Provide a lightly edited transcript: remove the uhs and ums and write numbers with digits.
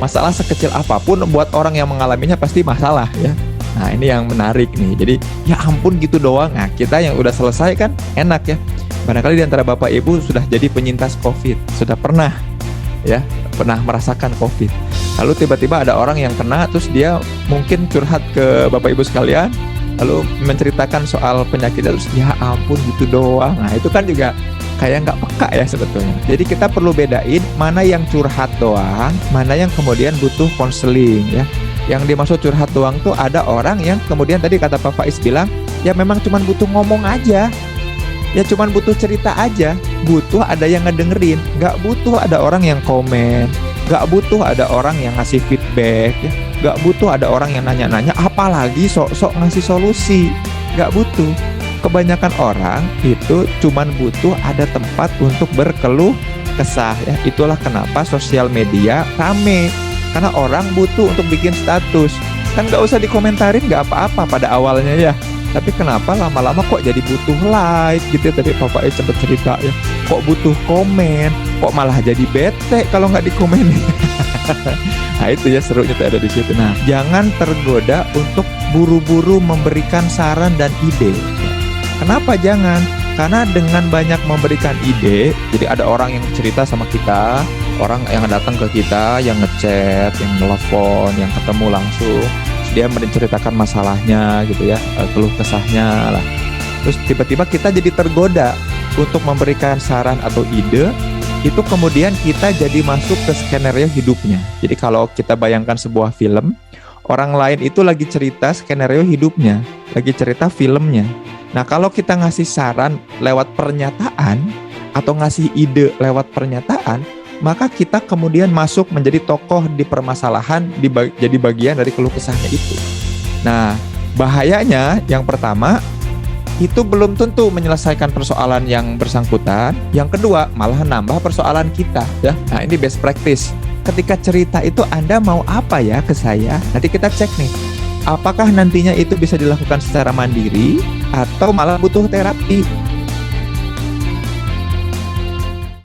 Masalah sekecil apapun buat orang yang mengalaminya pasti masalah ya. Nah ini yang menarik nih. Jadi ya ampun gitu doang. Nah kita yang udah selesai kan enak ya. Barangkali di antara Bapak Ibu sudah jadi penyintas COVID, sudah pernah merasakan COVID. Lalu tiba-tiba ada orang yang kena, terus dia mungkin curhat ke Bapak Ibu sekalian, lalu menceritakan soal penyakitnya, terus ya ampun gitu doang. Nah itu kan juga kayak nggak peka ya sebetulnya. Jadi kita perlu bedain mana yang curhat doang, mana yang kemudian butuh konseling ya. Yang dimaksud curhat doang tuh ada orang yang kemudian tadi kata Pak Faiz bilang, ya memang cuma butuh ngomong aja. Ya cuman butuh cerita aja, butuh ada yang ngedengerin, nggak butuh ada orang yang komen, nggak butuh ada orang yang ngasih feedback, ya. Nggak butuh ada orang yang nanya-nanya, apalagi sok-sok ngasih solusi, nggak butuh. Kebanyakan orang itu cuman butuh ada tempat untuk berkeluh kesah ya. Itulah kenapa sosial media rame, karena orang butuh untuk bikin status. Kan nggak usah dikomentarin, nggak apa-apa pada awalnya ya. Tapi kenapa lama-lama kok jadi butuh like gitu ya, tadi Bapak cepet cerita ya. Kok butuh komen, kok malah jadi bete kalau nggak dikomenin. Nah itu ya serunya tuh ada di situ. Nah jangan tergoda untuk buru-buru memberikan saran dan ide. Kenapa jangan? Karena dengan banyak memberikan ide, jadi ada orang yang cerita sama kita, orang yang datang ke kita, yang ngechat, yang telepon, yang ketemu langsung. Dia menceritakan masalahnya gitu ya, keluh kesahnya lah. Terus tiba-tiba kita jadi tergoda untuk memberikan saran atau ide, itu kemudian kita jadi masuk ke skenario hidupnya. Jadi kalau kita bayangkan sebuah film, orang lain itu lagi cerita skenario hidupnya, lagi cerita filmnya. Nah kalau kita ngasih saran lewat pernyataan atau ngasih ide lewat pernyataan, maka kita kemudian masuk menjadi tokoh di permasalahan, jadi bagian dari keluh kesahnya itu. Nah, bahayanya yang pertama, itu belum tentu menyelesaikan persoalan yang bersangkutan. Yang kedua, malah nambah persoalan kita. Ya. Nah, ini best practice. Ketika cerita itu Anda mau apa ya ke saya? Nanti kita cek nih, apakah nantinya itu bisa dilakukan secara mandiri atau malah butuh terapi.